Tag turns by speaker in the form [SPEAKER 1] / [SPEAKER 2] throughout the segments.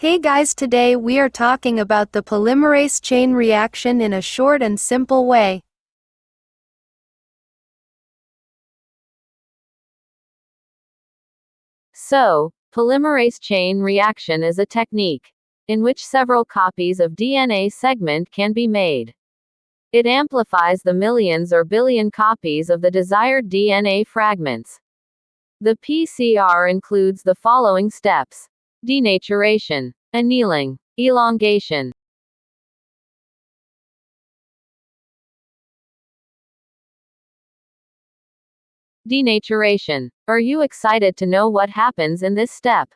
[SPEAKER 1] Hey guys, today we are talking about the polymerase chain reaction in a short and simple way.
[SPEAKER 2] So, polymerase chain reaction is a technique in which several copies of DNA segment can be made. It amplifies the millions or billion copies of the desired DNA fragments. The PCR includes the following steps: denaturation, annealing, elongation. Denaturation. Are you excited to know what happens in this step?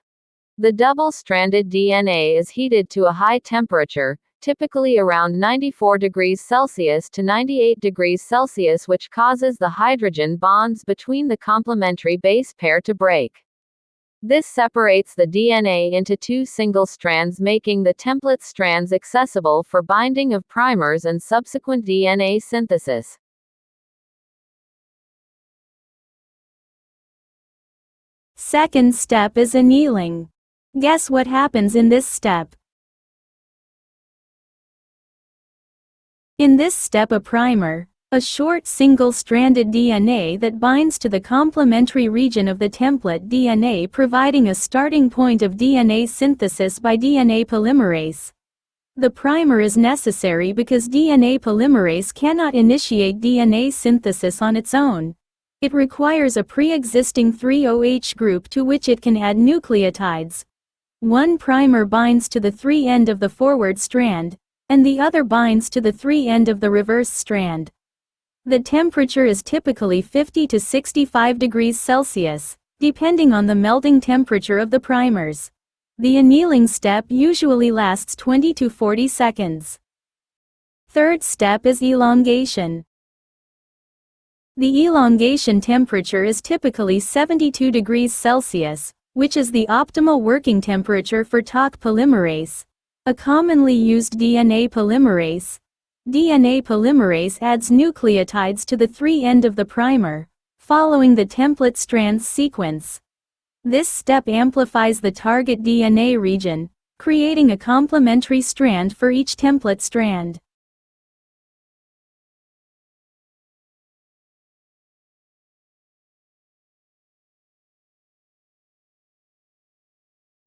[SPEAKER 2] The double-stranded DNA is heated to a high temperature, typically around 94 degrees Celsius to 98 degrees Celsius, which causes the hydrogen bonds between the complementary base pair to break. This separates the DNA into two single strands, making the template strands accessible for binding of primers and subsequent DNA synthesis.
[SPEAKER 3] Second step is annealing. Guess what happens in this step? In this step, a primer, a short single-stranded DNA that binds to the complementary region of the template DNA, providing a starting point of DNA synthesis by DNA polymerase. The primer is necessary because DNA polymerase cannot initiate DNA synthesis on its own. It requires a pre-existing 3-OH group to which it can add nucleotides. One primer binds to the 3' end of the forward strand, and the other binds to the 3' end of the reverse strand. The temperature is typically 50 to 65 degrees Celsius, depending on the melting temperature of the primers. The annealing step usually lasts 20 to 40 seconds. Third step is elongation. The elongation temperature is typically 72 degrees Celsius, which is the optimal working temperature for TOC polymerase, a commonly used DNA polymerase. DNA polymerase adds nucleotides to the 3' end of the primer, following the template strands sequence. This step amplifies the target DNA region, creating a complementary strand for each template strand.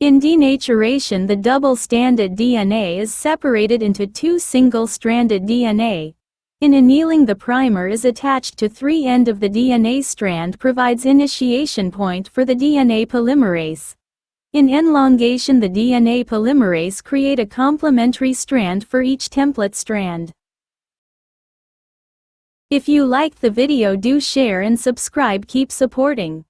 [SPEAKER 3] In denaturation, the double-stranded DNA is separated into two single-stranded DNA. In annealing, the primer is attached to 3' end of the DNA strand, provides initiation point for the DNA polymerase. In elongation, the DNA polymerase create a complementary strand for each template strand. If you liked the video, do share and subscribe. Keep supporting.